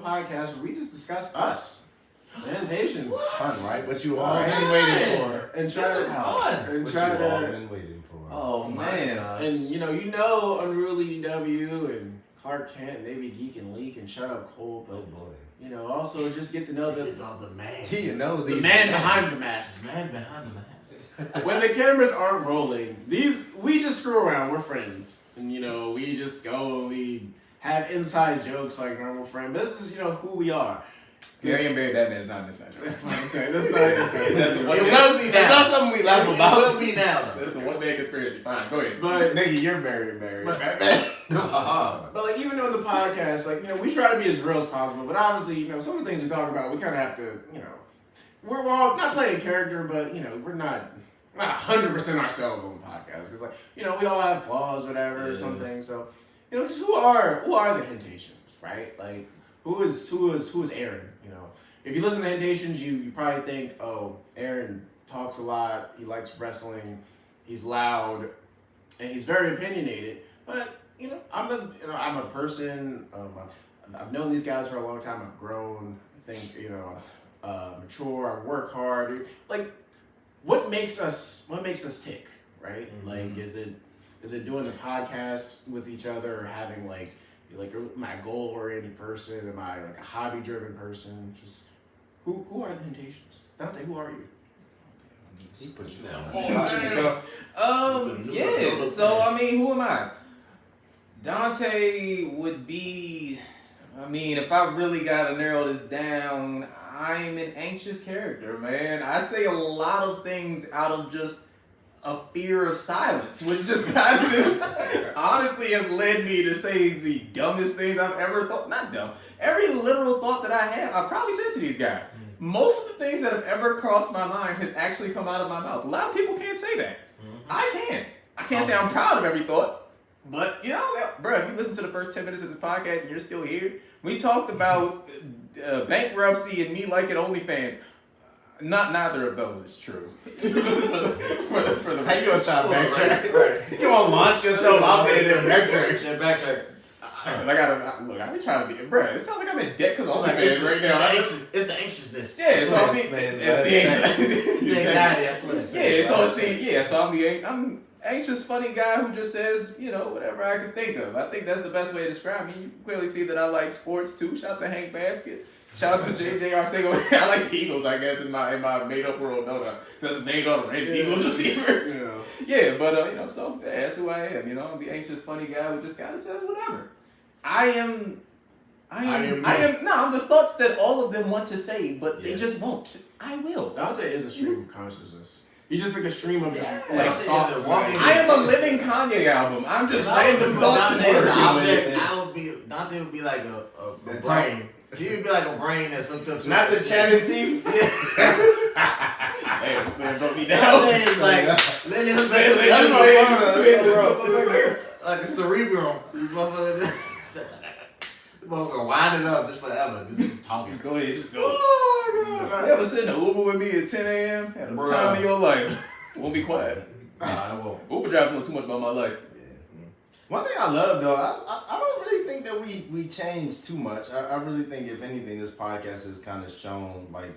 podcast where we just discuss us. Hentations. Fun, right? What you all been waiting for. And try to fun. And What try you all to been waiting for. Oh man. and you know Unruly W and Clark Kent and They Be Geeking Leek and shutupcole, but boy. also just get to know the man. Do you know the these man behind the mask. Man behind the mask. When the cameras aren't rolling, we just screw around. We're friends, and we just go and we have inside jokes like normal friends. But this is who we are. Darien buried that man is not an inside joke. That's not inside. It will be now. That's not something we laugh about. It will be now. That's a one-man conspiracy. Fine, go ahead. But nigga, you're buried. But even on the podcast, we try to be as real as possible. But obviously, some of the things we talk about, we kind of have to, we're all not playing character, but we're not 100% ourselves on the podcast because, we all have flaws, whatever, or something. So, just who are the Hentations, right? Like, who is Aaron? If you listen to Hentations, you probably think, oh, Aaron talks a lot, he likes wrestling, he's loud, and he's very opinionated. But I'm a person. I've known these guys for a long time. I've grown. I think mature. I work hard. Like, what makes us tick, right? Mm-hmm. Like, is it doing the podcast with each other, or having like am I a goal-oriented person? Am I like a hobby-driven person? Just who are the Hentations? Dante, who are you? He put you Yeah. So who am I? Dante would be. If I really gotta narrow this down, I'm an anxious character, man. I say a lot of things out of just a fear of silence, which just kind of honestly has led me to say the dumbest things I've ever thought. Not dumb. Every literal thought that I have, I probably said to these guys. Most of the things that have ever crossed my mind has actually come out of my mouth. A lot of people can't say that. I can. I can't say I'm proud of every thought. But, bro, if you listen to the first 10 minutes of this podcast and you're still here, we talked about bankruptcy and me liking OnlyFans. Neither of those is true. for the how you gonna try to backtrack? Right. You wanna launch yourself out there and backtrack? Yeah, backtrack. I be trying to be, bro. It sounds like I'm in debt because OnlyFans right now. It's the anxiousness. Yeah, so it's the anxiety. I'm anxious, funny guy who just says, whatever I can think of. I think that's the best way to describe me. You clearly see that I like sports too. Shout out to Hank Basket. Shout out to JJ Arcego. I like the Eagles, I guess, in my made up world. No, that's named on the Eagles receivers. Yeah, but so that's who I am. I'm the anxious, funny guy who just kind of says whatever. I'm the thoughts that all of them want to say, but they just won't. I will. Dante is a stream of consciousness. He's just like a stream of thoughts. I am a living Kanye album. I'm just random thoughts and words. Dante would be like a brain. He would be like a brain that's hooked up to not the Channing teeth. Hey, this man broke me down. Dante is like literally hooked up like a cerebrum. These motherfuckers. Motherfucker wind it up just forever. Just talking. Go ahead, just go. Oh, God. You ever sit in an Uber with me at 10 a.m. at the time of your life? Won't be quiet. I won't. Uber drivers know too much about my life. Yeah. One thing I love though, I don't really think that we changed too much. I really think if anything, this podcast has kind of shown like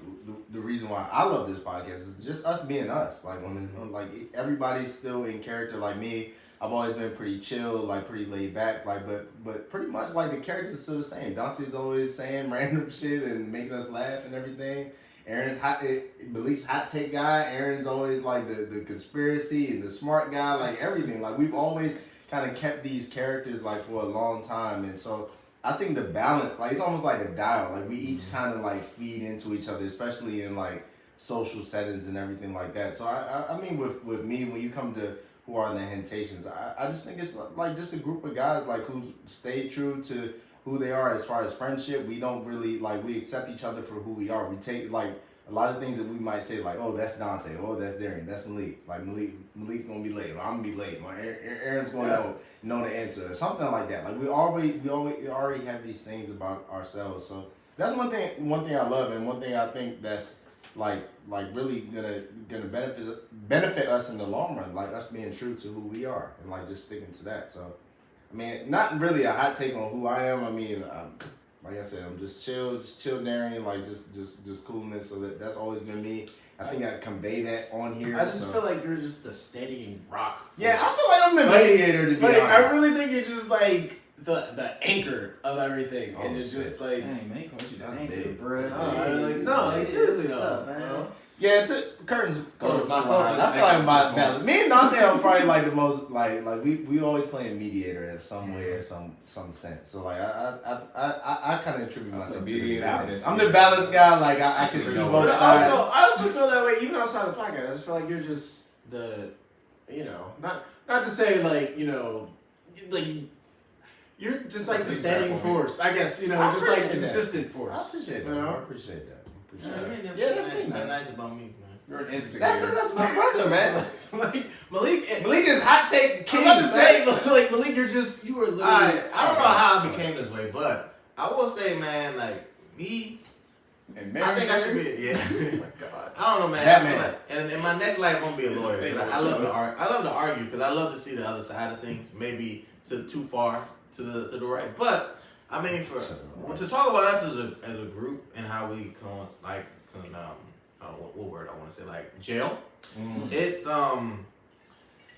the reason why I love this podcast is just us being us. Like when everybody's still in character. Like me, I've always been pretty chill, like pretty laid back, like but pretty much like the character's still the same. Dante's always saying random shit and making us laugh and everything. Aaron's Malik's hot take guy. Aaron's always like the conspiracy and the smart guy, like everything. Like we've always kind of kept these characters like for a long time, and so I think the balance, like it's almost like a dial. Like we each kind of like feed into each other, especially in like social settings and everything like that. So I mean with me, when you come to who are the Hentations, I just think it's like just a group of guys like who stay true to who they are as far as friendship. We don't really like, we accept each other for who we are. We take like a lot of things that we might say like, oh, that's Dante, oh, that's Darien, that's Malik. Like Malik's gonna be late, or I'm gonna be late. Aaron's gonna know the answer, something like that. Like we already have these things about ourselves. So that's one thing I love, and one thing I think that's like really gonna benefit us in the long run, like us being true to who we are and like just sticking to that. So I mean, not really a hot take on who I am. I mean, like I said, I'm just chill Darien, like just coolness. So that's always been me. I think I convey that on here. I just feel like you're just the steadying rock. Yeah, I feel like I'm the mediator, to be honest. I really think you're just like the anchor of everything, and it's just like, dang, man, you the anchor, big, bro. Like seriously though, man. Yeah, it took curtains. Myself, I feel like my balance. Me and Dante are probably like the most like we always playing mediator in some way or some sense. So like I kind of attribute myself to the balance. I'm the balance guy. Like I can see both sides. I also feel that way even outside the podcast. I just feel like you're just the, not to say like like. You're just like the standing force, I guess. Just like consistent force. I appreciate that. I appreciate that. Yeah, that's nice about me, man. You're an instigator. That's my brother, man. Like Malik is hot take king. I'm about to say, like Malik, you were literally. I don't know how I became this way, but I will say, man, like me. And I think I should be. Yeah. Oh my God. I don't know, man. That I feel man. like, and in my next life, I'm gonna be a lawyer. 'Cause I love to argue. I love to argue because I love to see the other side of things. Maybe too far to the right, but I mean, to talk about us as a group and how we what word I want to say, like jail. Mm. It's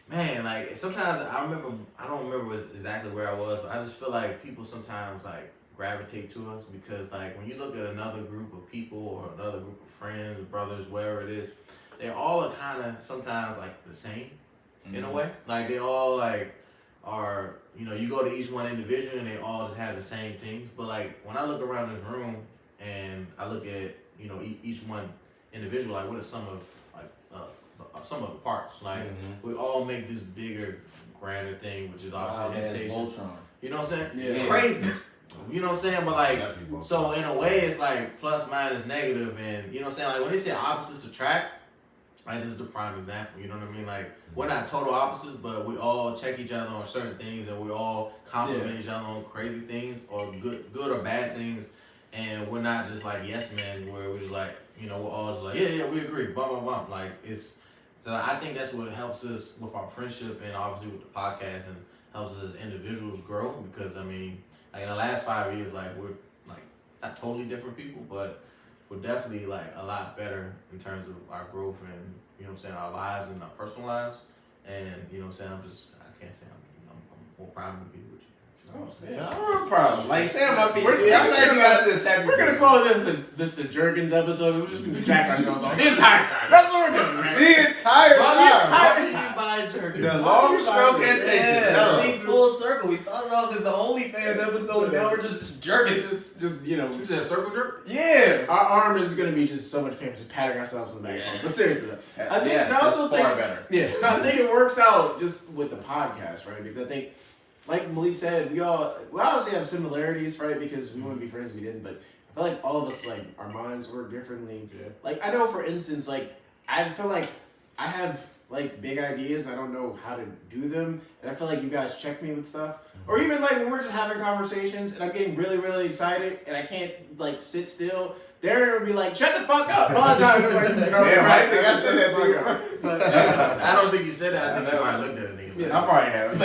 man, like sometimes I don't remember exactly where I was, but I just feel like people sometimes like gravitate to us because like when you look at another group of people or another group of friends, brothers, wherever it is, they all are kind of sometimes like the same in a way. Like they all like are, you go to each one individually and they all just have the same things. But like when I look around this room and I look at each one individual, like what are some of the parts? Like we all make this bigger, grander thing, which is obviously Hentations. You know what I'm saying? Yeah. Crazy. You know what I'm saying? But like, so in a way, it's like plus, minus, negative, and you know what I'm saying? Like when they say opposites attract, like this is the prime example. You know what I mean? Like we're not total opposites, but we all check each other on certain things, and we all compliment each other on crazy things or good or bad things. And we're not just like yes men, where we're just like we're all just like yeah we agree, blah blah blah. Like so I think that's what helps us with our friendship and obviously with the podcast and helps us as individuals grow because I mean. Like in the last 5 years, like we're like not totally different people, but we're definitely like a lot better in terms of our growth and our lives and our personal lives. And I can't say I'm more proud to be with you. Yeah, I'm real proud. Like Sam, I'm glad you got to this. We're gonna call this the Jerkins episode. We're just gonna jack ourselves off the entire time. That's what we're doing, man. The entire time. By Jerkins. The long stroke Hentations. See, full circle. We started off as the OnlyFans episode, now we're just jerking. Just You said circle jerk? Yeah. our arm is gonna be just so much pain, just patting ourselves on the back. But seriously, though, I think yes, I also that's far think better. Yeah, I think it works out just with the podcast, right? Because I think. Like Malik said, we obviously have similarities, right? Because we want to be friends, we didn't. But I feel like all of us, like, our minds work differently. Yeah. Like, I know, for instance, like, I feel like I have, like, big ideas. I don't know how to do them. And I feel like you guys check me with stuff. Or even, like, when we're just having conversations and I'm getting really, really excited and I can't, like, sit still. Darren would be like, shut the fuck up all the time. Like, I think I said that to you. But, I don't think you said that. I think you might have looked at a nigga. I probably have.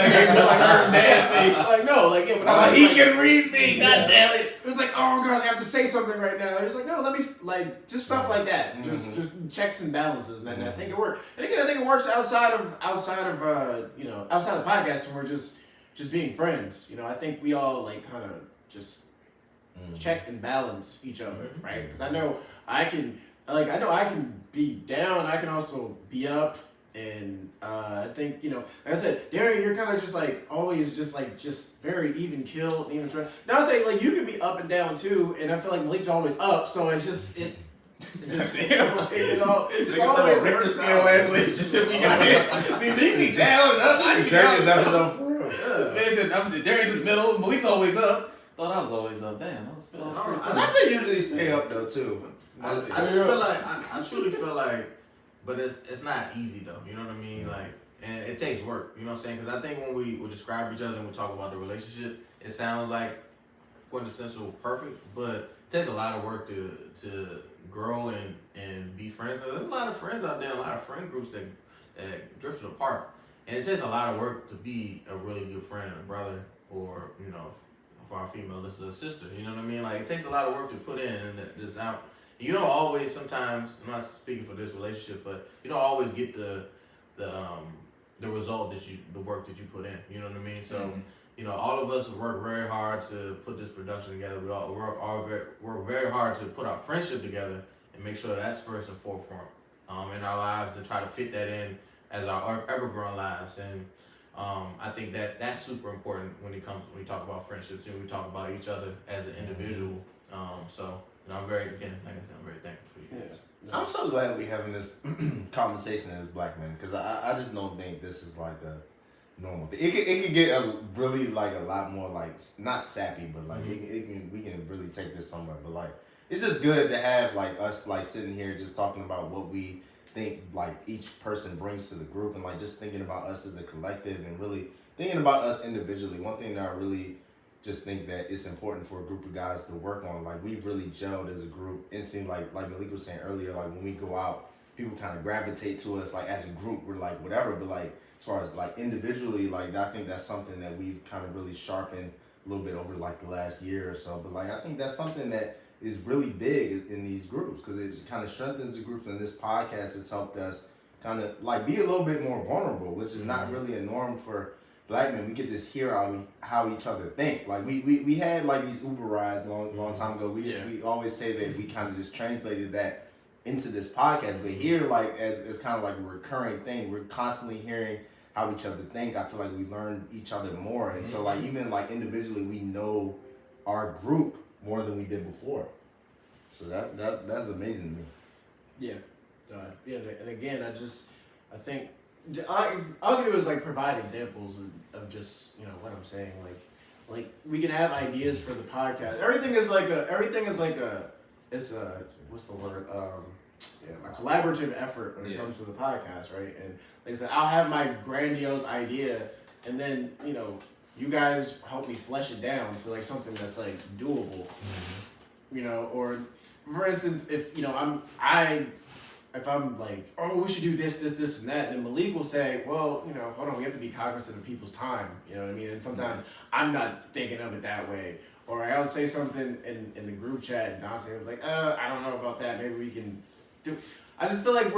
like, no, like, yeah, when I was he like, can read me, goddamn it. it was like, oh gosh, I have to say something right now. It was like, no, let me, like, just stuff like that. Just checks and balances. And I think it works. And again, I think it works outside of the podcast when we're just being friends. I think we all, like, kind of just check and balance each other, right? Because I know I can be down. I can also be up. And I think, like I said, Darien, you're kind of just like always just very even killed and even strong. Dante, like you can be up and down too, and I feel like Malik's always up, so it's just it just always works out. Relationship we got here. He be down and up. I be Jerkins down. episode for real. Darien's in the middle, Malik's always up. Thought I was always up. Damn, Dante usually stay up though too. I just feel like I truly feel like. But it's not easy though, you know what I mean? Like, and it takes work, you know what I'm saying? Because I think when we describe each other and we talk about the relationship, it sounds like quintessential perfect, but it takes a lot of work to grow and be friends. There's a lot of friends out there, a lot of friend groups that drifted apart, and it takes a lot of work to be a really good friend and a brother or for our female listeners, a sister. You know what I mean? Like, it takes a lot of work to put in and this out. You don't always, sometimes, I'm not speaking for this relationship, but you don't always get the result the work that you put in. You know what I mean? So, you know, all of us work very hard to put this production together. We all work very hard to put our friendship together and make sure that's first and forefront in our lives, and try to fit that in as our ever-growing lives. And I think that's super important when we talk about friendships and we talk about each other as an individual. So, you know, I'm very thankful for you. Yeah. I'm so glad we're having this conversation as black men, because I just don't think this is like a normal thing. It could get really like a lot more like, not sappy, but like we can really take this somewhere. But like, it's just good to have like us like sitting here just talking about what we think like each person brings to the group, and like just thinking about us as a collective and really thinking about us individually. One thing that I really just think that it's important for a group of guys to work on, like we've really gelled as a group. It seems like Malik was saying earlier, like when we go out, people kind of gravitate to us. Like as a group, we're like whatever, but like as far as like individually, like I think that's something that we've kind of really sharpened a little bit over like the last year or so. But like I think that's something that is really big in these groups, because it kind of strengthens the groups, and this podcast has helped us kind of like be a little bit more vulnerable, which is not really a norm for black men. We could just hear how each other think. Like we had like these Uber rides long time ago. We always say that we kind of just translated that into this podcast, but here like as kind of like a recurring thing, we're constantly hearing how each other think. I feel like we learn each other more, and so like even like individually we know our group more than we did before. So that's amazing to me. Yeah. And again, I think all I can do is like provide examples of just, you know, what I'm saying. Like we can have ideas for the podcast. Everything is like what's the word? A collaborative effort when it comes to the podcast, right? And like I said, I'll have my grandiose idea, and then, you know, you guys help me flesh it down to like something that's like doable. You know, or for instance, if you know if I'm like, oh, we should do this, and that, then Malik will say, well, you know, hold on, we have to be cognizant of people's time. You know what I mean? And sometimes I'm not thinking of it that way. Or I'll say something in the group chat, and Dante was like, I don't know about that. Maybe we can do. I just feel like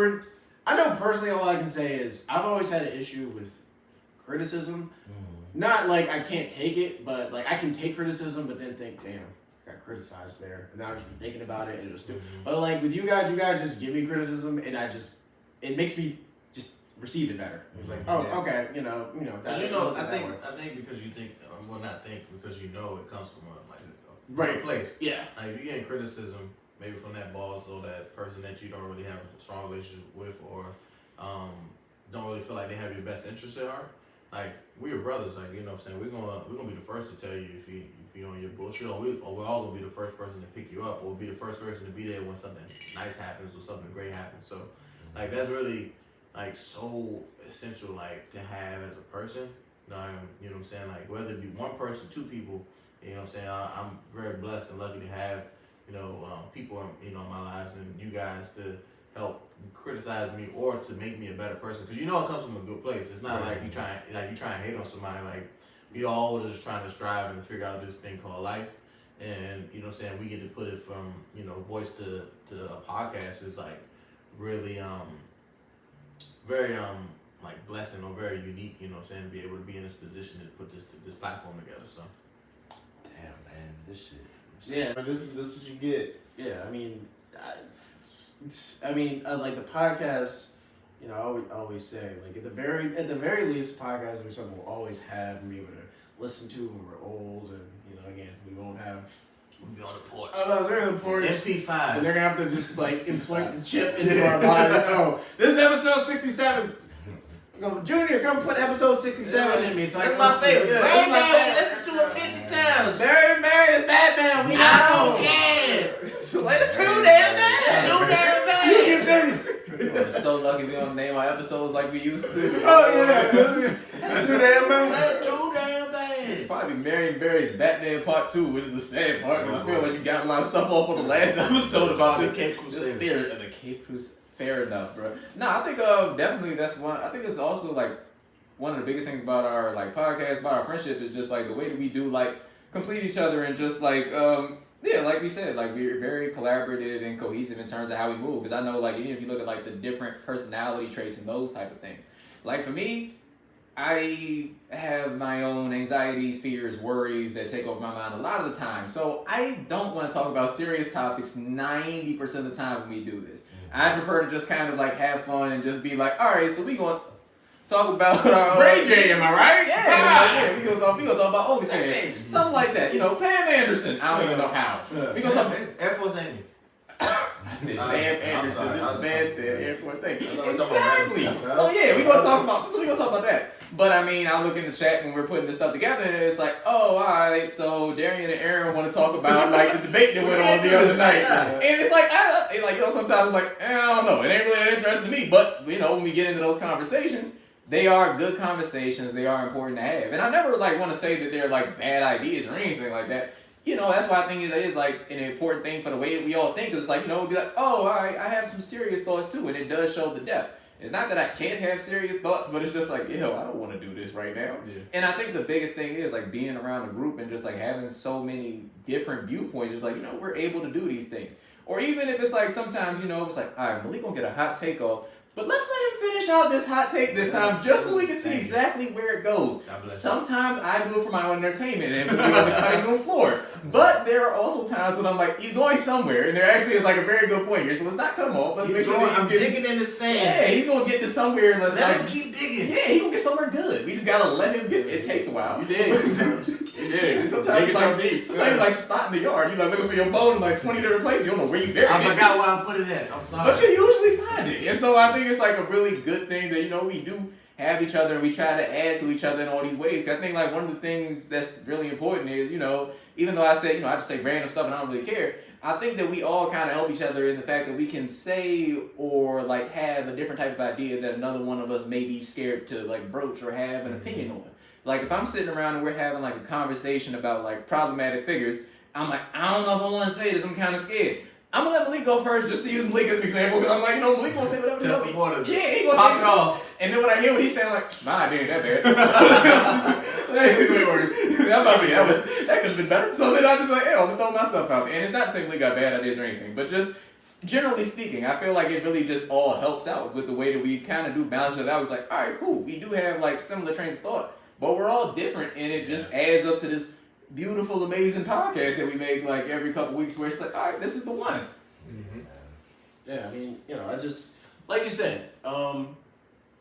I know personally, all I can say is I've always had an issue with criticism. Not like I can't take it, but like I can take criticism, but then think, damn, got criticized there, and then I'll just be thinking about it, and it was stupid. But like with you guys just give me criticism, and it makes me just receive it better. It's like, oh, okay, you know. That, you know, I think because you think, well, not think, because you know it comes from a right place. Yeah. Like if you get criticism, maybe from that boss or that person that you don't really have a strong relationship with, or don't really feel like they have your best interest at heart. Like, we're brothers, like, you know what I'm saying? We're gonna be the first to tell you if you're on your bullshit, or we're all gonna be the first person to pick you up, or be the first person to be there when something nice happens or something great happens. So, like, that's really, like, so essential, like, to have as a person. You know what I'm saying? Like, whether it be one person, two people, you know what I'm saying? I'm very blessed and lucky to have, you know, people, you know, in my lives, and you guys to help criticize me or to make me a better person, because you know it comes from a good place. It's not like you try and hate on somebody. Like, we all are just trying to strive and figure out this thing called life, and you know what I'm saying, we get to put it from, you know, voice to a podcast is like really very like blessing, or very unique, you know what I'm saying, to be able to be in this position to put this platform together. So damn, man, this shit. Yeah, this is what you get. Yeah, I mean, like the podcast, you know, I always say, like at the very least, podcast will be something we'll always have and be able to listen to when we're old, and you know, again, we won't have. we'll be on the porch. We're on the porch. MP5. And they're gonna have to just like implant the chip into our body. Oh, this is episode 67. Go, Junior, come put episode 67 in me. So that's my favorite. Right now, listen to it 50 times. Barry is Batman. I don't care. So let's too damn bad. Too damn bad. We're so lucky we don't name our episodes like we used to. Oh yeah, that's too damn bad. That's too damn bad. It's probably Marion Barry's Batman Part 2, which is the sad part. I feel like you got a lot of stuff off on the last episode about the this Cape Crusader. theory of the Cape Crusader. Fair enough, bro. No, I think definitely that's one. I think it's also like one of the biggest things about our like podcast, about our friendship, is just like the way that we do like complete each other and just like like we said, like we're very collaborative and cohesive in terms of how we move. Because I know, like, even if you look at like the different personality traits and those type of things, like for me, I have my own anxieties, fears, worries that take over my mind a lot of the time. So I don't want to talk about serious topics 90% of the time when we do this. I prefer to just kind of like have fun and just be like, all right, so we going to talk about our Ray J, am I right? Yeah, we gonna talk about OnlyFans, something like that. You know, Pam Anderson. I don't even know how. We gonna talk Air Force Amy. I said Pam Anderson. This man said Air Force Amy. Exactly. So yeah, we gonna talk about that. But I mean, I look in the chat when we're putting this stuff together, and it's like, oh, all right. So Darien and Aaron want to talk about like the debate that went on the other night, and it's like, you know, sometimes I'm like, I don't know, it ain't really that interesting to me. But you know, when we get into those conversations, they are good conversations. They are important to have, and I never like want to say that they're like bad ideas or anything like that. You know, that's why I think it is like an important thing for the way that we all think. Cause it's like, you know, we'll be like, oh, I have some serious thoughts too, and it does show the depth. It's not that I can't have serious thoughts, but it's just like, yo, I don't want to do this right now. Yeah. And I think the biggest thing is like being around a group and just like having so many different viewpoints. Just like, you know, we're able to do these things. Or even if it's like sometimes, you know, it's like, all right, Malik gonna get a hot take off, but let's let him finish out this hot take this time just so we can see exactly where it goes. Sometimes I do it for my own entertainment and we on the cutting room floor. But there are also times when I'm like, he's going somewhere, and there actually is like a very good point here. So let's not cut him off. Let's make sure I'm digging in the sand. Yeah, he's gonna get to somewhere. And let him keep digging. Yeah, he's gonna get somewhere good. We just gotta let him get. It takes a while. You dig sometimes. You dig. Sometimes you like spotting the yard. You like looking for your bone in like 20 different places. You don't know where you buried it. I forgot where I put it at. I'm sorry. But you usually find it, and so I think it's like a really good thing that, you know, we do have each other and we try to add to each other in all these ways. I think like one of the things that's really important is, you know, even though I say, you know, I just say random stuff and I don't really care, I think that we all kind of help each other in the fact that we can say or like have a different type of idea that another one of us may be scared to like broach or have an opinion on. Like if I'm sitting around and we're having like a conversation about like problematic figures, I'm like, I don't know if I want to say this, I'm kind of scared. I'm gonna let Malik go first, just to use Malik as an example, because I'm like, you know, Malik gonna say whatever he wants. Yeah, he gonna pop it off. And then when I hear what he's saying, I'm like, my idea ain't that bad. That's way worse. That could have been better. So then I just like, hey, I'm gonna throw my stuff out there. And it's not saying Malik got bad ideas or anything, but just generally speaking, I feel like it really just all helps out with the way that we kind of do balance it out. I was like, all right, cool. We do have like similar trains of thought, but we're all different, and it just adds up to this beautiful, amazing podcast that we make like every couple weeks where it's like, all right, this is the one. Mm-hmm. Yeah, I mean, you know, I just, like you said,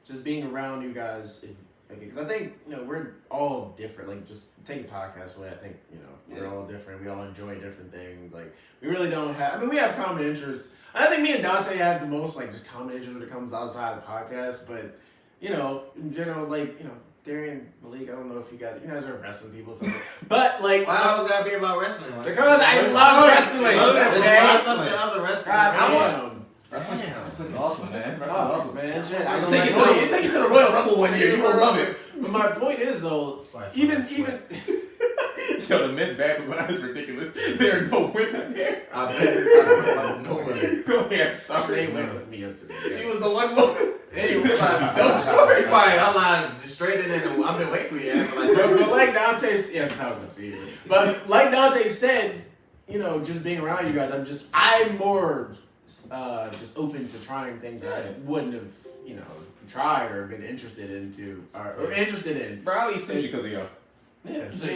just being around you guys, because I think, you know, we're all different. Like, just taking podcasts away, I think, you know, we're all different. We all enjoy different things. Like, we really don't have, I mean, we have common interests. I think me and Dante have the most, like, just common interest when it comes outside the podcast, but, you know, in general, like, you know, Darien, Malik, I don't know if you guys are wrestling people, but like, why always gotta be about wrestling? Because I love wrestling. There's something other wrestling. Wrestling's awesome, man. Wrestling's awesome, man. Shit, take you to the Royal Rumble one year. You will love it. But my point is though, even. Yo, the men's bathroom is ridiculous. There are no women there. I bet no women. Go ahead. Sorry. They went with me yesterday. She was the one woman. Anyway, don't story. Quiet. I'm lying. Just straight in and I've been waiting for you. But like Dante, but like Dante said, you know, just being around you guys, I'm more just open to trying things that I wouldn't have, you know, tried or been interested into or interested in. Bro, I'll eat sushi because of y'all. Yeah. So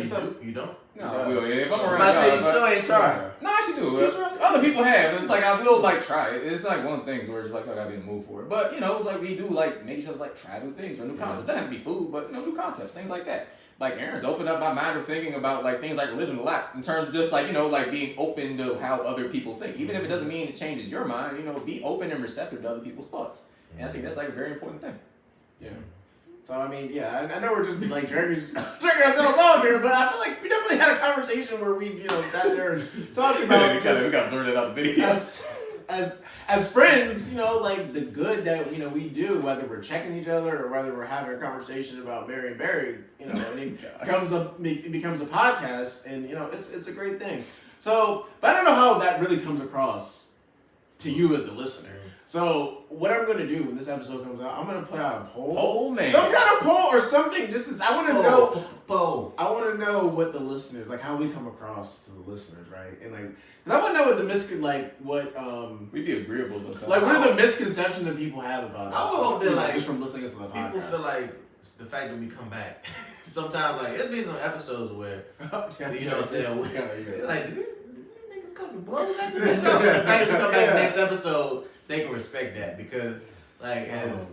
you don't? No, I will. If I'm around, I say you still ain't trying. No, I should do it. Other people have. It's like I will like try it. It's like one of the things where it's like I gotta be in the mood for it. But you know, it's like we do like make each other like try new things or new concepts. Doesn't have to be food, but you know, new concepts, things like that. Like Aaron's opened up my mind of thinking about like things like religion a lot in terms of just like, you know, like being open to how other people think. Even if it doesn't mean it changes your mind, you know, be open and receptive to other people's thoughts. And I think that's like a very important thing. Yeah. So, I mean, yeah, I know we're just like dragging ourselves off here, but I feel like we definitely had a conversation where we, you know, sat there and talked about we got blurted out the video. As friends, you know, like the good that, you know, we do, whether we're checking each other or whether we're having a conversation about Barry and Barry, you know, and it becomes a podcast, and, you know, it's a great thing. So, but I don't know how that really comes across to you as the listener. So what I'm gonna do when this episode comes out, I'm gonna put out a poll, man. some kind of poll or something. Just as I want to know, poll. I want to know what the listeners like, how we come across to the listeners, right? And like, cause I want to know what we be agreeable sometimes. like what are the misconceptions that people have about us? I would be like, just from listening to the podcast. People feel like the fact that we come back. Sometimes like it'll be some episodes where you know what I'm saying. It's like these niggas come to blow. The fact that we come back next episode. They can respect that because, like, as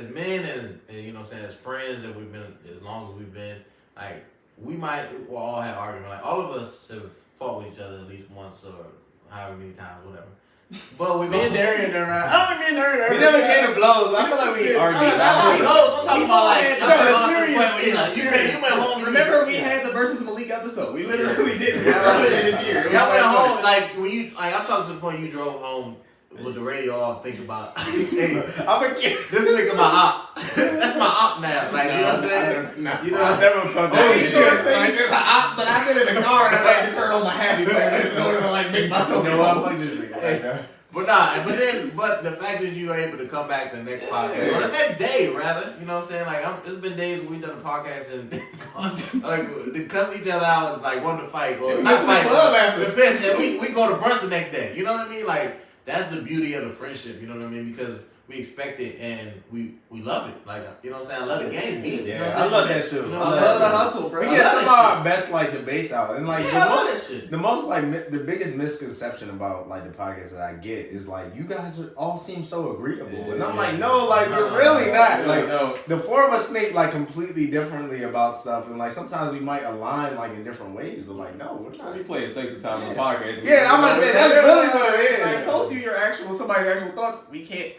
men, as you know, what I'm saying, as friends that we've been as long as we've been, like, we'll all have argument. Like, all of us have fought with each other at least once or however many times, whatever. But we me and Darien never. I don't think me and Darien. We never came to blows. I feel like we argued. I'm talking about like you went home. Remember we had the versus Malik episode. We literally did this earlier this year. Y'all went home like when you like. I'm talking to the point you drove home. With the radio off, think about, hey, I'm a kid. This nigga my op. That's my op now. Like, you know what I'm saying? I never felt that. You're my op, but I've been in the car and I like to turn on my happy playlist in order to like make myself fuck this nigga. But the fact that you were able to come back to the next podcast, or the next day rather, you know what I'm saying? Like, there's been days where we done a podcast and like they cuss each other out, like want to fight or not fight, the best, and we go to brunch the next day. You know what I mean? Like. That's the beauty of the friendship, you know what I mean? Because we expect it and we love it. Like, you know what I'm saying? I love the game. You know what I'm I love that too. You know I love the hustle, bro. We get some of our best like debates out, and like the most like the biggest misconception about like the podcast that I get is like you guys all seem so agreeable, and I'm like, no, like we're really not. Like the four of us think like completely differently about stuff, and like sometimes we might align like in different ways, but like no, we're not. We play safe sometimes on the podcast. Yeah, I'm gonna say that's really what it is. Like post you somebody's actual thoughts. We can't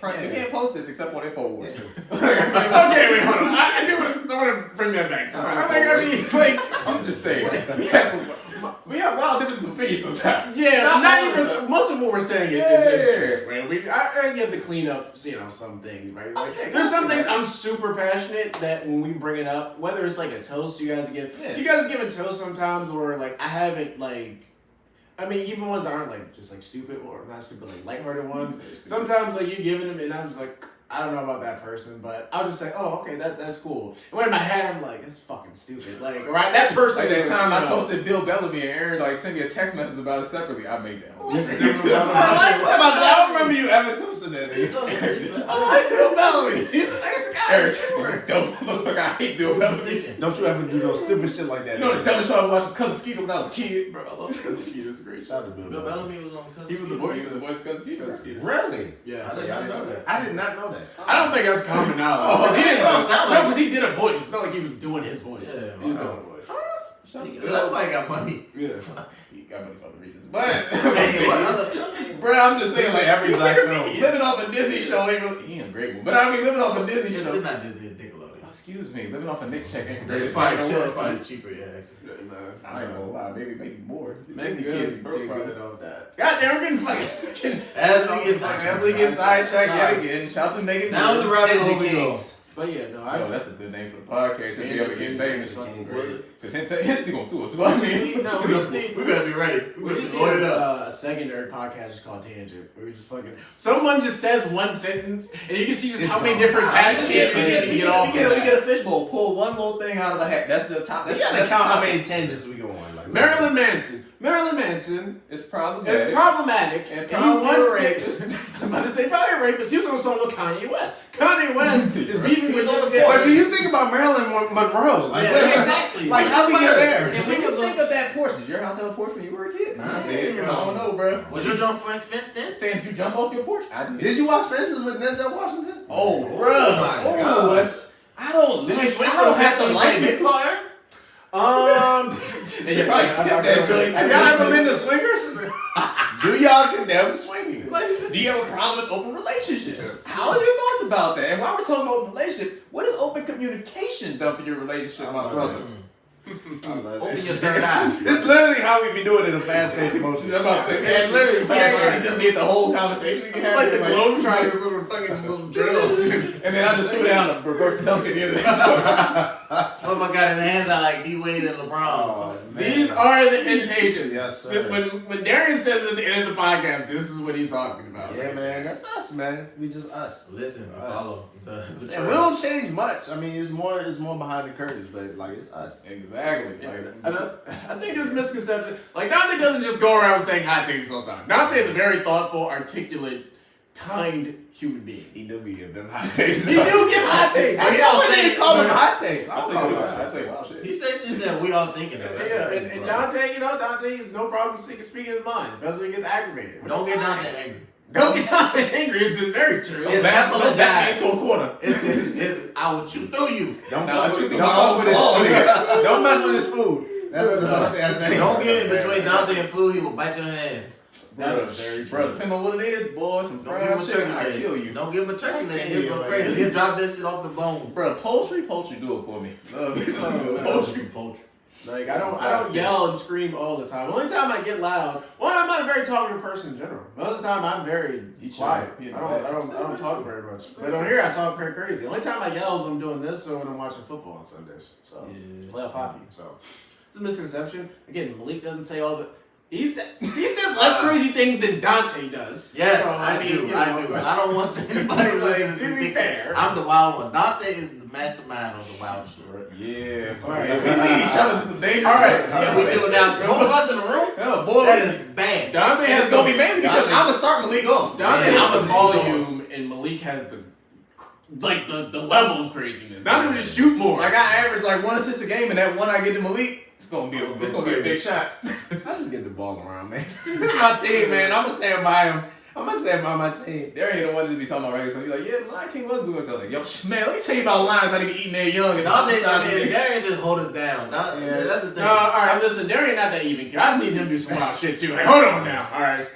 post this except on InfoWars. Okay, wait, hold on. I want to bring that back. I'm just saying. We have wild differences of opinion sometimes. Yeah, most of what we're saying is true, right? I have to clean up, some things, right? Like, there's some things I'm super passionate that when we bring it up, whether it's like a toast you guys give, you guys have given toast sometimes, or like I haven't like. I mean, even ones that aren't like just like stupid or not stupid, like lighthearted ones. Sometimes like you giving them, and I'm just like, I don't know about that person, but I'll just say, oh, okay, that's cool. And when in my head, I'm like, that's fucking stupid. Like, right, that person. Like that time I toasted Bill Bellamy and Aaron like sent me a text message about it separately. I made that. I don't remember you ever toasted that nigga. I like Bill Bellamy. He's a nice guy. Aaron texted me, dumb motherfucker. I hate Bill Bellamy. Don't you ever do those stupid shit like that? You know the dumbest show I watched was Cousin Skeeter when I was a kid. Bro, I love Cousin Skeeter. It's a great show. Bill Bellamy was on Cousin He was the voice of Cousin Skeeter. Really? Yeah. I did not know that. I did not know that. I don't think that's common knowledge. Because he didn't sound like. No, because he did a voice. It's not like he was doing his voice. Yeah, he was doing a voice. Everybody got money. Yeah. He got money for other reasons. But, Bro, I'm just saying, like, every black film. Living off a Disney show ain't really, he ain't great one. But I mean, living off a Disney show. It's not Disney, it's Nickelodeon. Excuse me, living off a Nick check ain't great. It's probably cheaper, yeah. I ain't gonna lie, maybe more. Maybe kids good. broke Good on that. God damn, we're getting fucking. As we get sidetracked yet again. Shout out to Megan. Now the rabbit hole we go. But yeah, no, that's a good name for the podcast if we ever get famous. Because Hentations gonna sue us. So I mean, we better be ready. We need to do a secondary podcast just called Tangent, where we just fucking someone just says one sentence, and you can see just how many different tangents we get a fishbowl. Pull one little thing out of a hat. That's the top. You gotta count how many tangents we go on. Like Marilyn Manson is problematic. And he wants a rapist. I'm about to say probably a rapist. He was on a song with Kanye West. Kanye West is beefing with all the boys. But do you think about Marilyn Monroe? Like, exactly. Like, how we get there? And when you think of that porch, did your house have a porch when you were a kid? I don't know, bro. Was your jump fenced in? Did you jump off your porch? I did. Did you watch Fences with Denzel Washington? Oh, bro. I don't have to like baseball, Aaron. And you probably kept that good. Have y'all ever been to swingers? Do y'all condemn swinging? Do you have a problem with open relationships? How are your thoughts about that? And while we're talking about open relationships, what has open communication done for your relationship, my brother? Open your third eye. It's literally how we be doing it in fast-paced emotion. I'm about to say, man, literally, we actually just get the whole conversation we can have. Like the globe trotters fucking little drills. And then I just threw down a reverse dunk at the end of that. Oh my God, his hands are like D-Wade and LeBron. Oh, These are the Hentations. Yes, sir. When Darien says at the end of the podcast, this is what he's talking about. Yeah, right man, there. that's us, man. We just us. Listen, Us. follow the And we don't change much. I mean, it's more behind the curtains, but like it's us. Exactly. Like, I think there's misconception. Like Dante doesn't just go around saying hot takes all the time. Dante is a very thoughtful, articulate, kind human being. He do be giving them hot takes. He do give hot takes. I don't think call them hot takes. I I don't call them hot say takes. wild shit. He says shit that we all thinking of. That's Yeah, the thing, and bro. Dante, Dante has no problem speaking his mind. That's when he gets aggravated. Don't get Dante angry. Don't get Dante angry. It's just very true. It's Back couple of back guys. into a quarter. It's I will chew through you. Don't Nah, fuck you with do don't my fuck with his own food. Don't mess with his food. That's the only thing I tell you. Don't get in between Dante and food. He will bite your hand. That is very true. Bro, depending on what it is, boy, some Don't give him fried a chicken, turkey I leg. kill you. Don't give him a turkey leg. kill He'll you go right crazy. now. He'll drop that shit off the bone. Bro, poultry do it for me. Love me some good Poultry. poultry. Like I don't yell and scream all the time. The only time I get loud, I'm not a very talkative person in general. Most of the time I'm very You chill. quiet. You I don't talk very much. But on here I talk very crazy. The only time I yell is when I'm doing this or when I'm watching football on Sundays. So Yeah. playoff hockey. So it's a misconception. Again, Malik doesn't say all the. He says less crazy things than Dante does. Yes, So, I mean, do. you I know, do. I don't want anybody listening to be think fair. I'm the wild one. Dante is the mastermind of the wild shit. Yeah. All right. We lead each other to some dangerous All right. places. Yeah, we do it now. Both of us in the room. Yeah, boy. That is bad. Dante And has it's gonna be mainly because I'm gonna start Malik off. Dante Man, has the I'm a volume and Malik has the level of craziness. Dante would just shoot more. Like I average like 1 assist a game, and that one I get to Malik, it's gonna be a big shot. I just get the ball around, man. This is my team, man. I'm gonna stand by him. I'm gonna stand by my team. There ain't the one that be talking about regular stuff. He's like, yeah, Lion King was good. Like, yo, man, let me tell you about lions how they get eaten there young. And Dante, all this shit. Darien just hold us down. Yeah. That's the thing. No, all right, listen, Darien not that even. I seen him do some wild shit too. Like, hold on now, all right.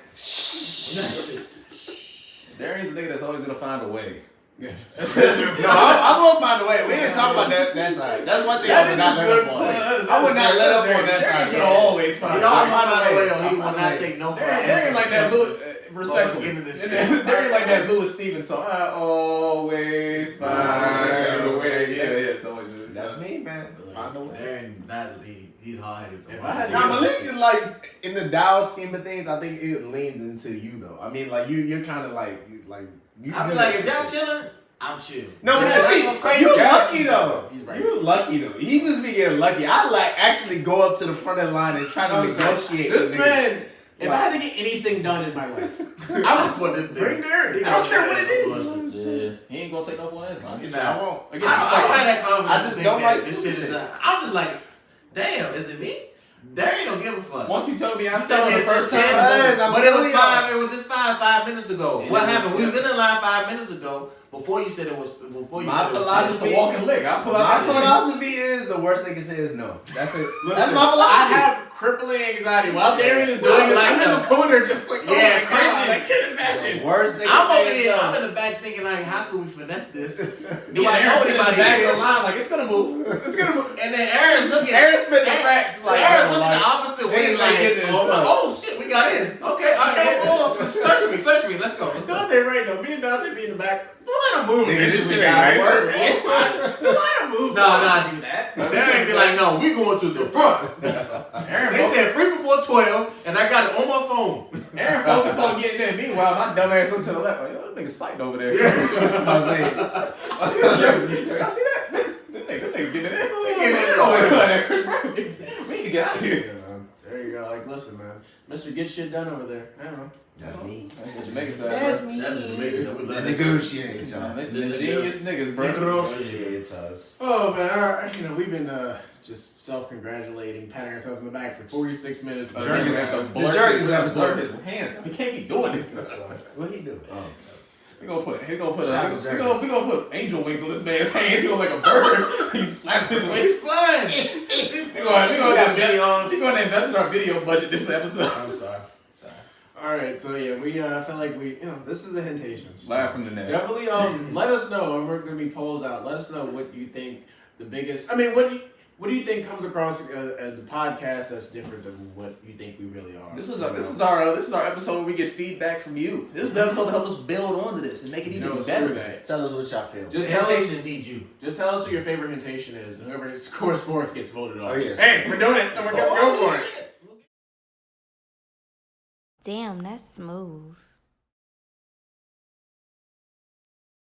Darien's the nigga that's always gonna find a way. No, I'm gonna find a way. We didn't talk about that side. That's one thing That I would is not a let good up on. point. I would not let up on that Darien's side. gonna always find He a always way. find a way, or he I'll will find a not way. take no for an Darian like that answer. Louis, respectfully. Get into this Darian shit. like that Louis Stevens song. I always find a way. Yeah, it's always. That's me, man. Find a way. Darien, he's hard headed. If I had to Now Malik is like in the Dow scheme of things. I think it leans into you though. I mean, like you're kind of like you. I be like, if y'all chilling, I'm chill. No, but If you y'all see, crazy, you're Yes. lucky though. He's right. You're lucky though. You just be getting lucky. I like actually go up to the front of the line and try to negotiate. This with niggas. man, if I had to get anything done in my life, I would What this bring nigga? Darien. I don't care what it is. Yeah, he ain't gonna take no for an answer. You I know, won't. Again, I don't have that confidence. I just to don't think like that this stupid shit is. shit. I'm just like, damn, is it me? Darien don't give a fuck. once you told me I You fell told me the it's first just 10, time, I'm but it was telling y'all. 5. It was just 5 minutes ago. Yeah, What yeah, happened? We yeah. was in the line 5 minutes ago. Before you said it was. Before you My said it was. I just a walking lick. I pull out My that philosophy is the worst they can say is no. That's it. Listen, That's my I philosophy. have crippling anxiety while Darien is doing this. I'm in the corner just like, oh Yeah, my God, cringing. I can't imagine. The worst they I'm can over say is here. no. I'm in the back thinking like, how can we finesse this? Me Do I and know Aaron sitting in the anybody back of here? the line like it's gonna move. It's gonna move. And then Aaron's looking. Aaron spit the facts like, Aaron's yo, looking the like, opposite way. niggas ain't getting this Like, stuff. oh shit, we got in. Okay, all right. Search me. Let's go. Dante right now. Me and Dante be in the back. The line of moving. Nigga, this shit ain't guys. gonna work, The line of moving. No, I do that. Aaron be like, no, we going to the front. Aaron, They said free before 12, and I got it on my phone. Aaron focused on getting there. Meanwhile, my dumb ass looked to the left. Like, yo, them niggas fighting over there. That's what I'm saying. Y'all see that? Them niggas getting in there. They getting in there. We need to get out of here. Yeah, man. There you go. Like, listen, man. Mr. Get Shit Done over there. I don't know. That's me. That's the Jamaican side. That's bro. me. That's the Jamaican. We The love that. negotiator. Man, they some ingenious niggas, bro. Negotiators. Oh, man. All right. We've been just self-congratulating, patting ourselves on the back for 46 minutes. The Jerkins- Jerkins the Jerkins episode. episode. His hands. He can't keep doing this. What he do? Oh. We gonna put Shout out to we gonna put angel wings on this man's hands. He look like a bird. He's flapping his wings. He's flying. We gonna invest in our video budget this episode. I'm sorry. All right. So, yeah, we feel like this is the Hentations. Live from the nest. Definitely, let us know. And we're going to be polls out. Let us know what you think the biggest. I mean, what What do you think comes across the podcast that's different than what you think we really are? This is our episode where we get feedback from you. This is the episode to help us build onto this and make it even better. Tell us what y'all feel. Just tell us, need you. Just tell us who your favorite Hentation is, and whoever scores fourth gets voted off. Oh, yes. Hey, we're doing it. Let's go for it. Damn, that's smooth.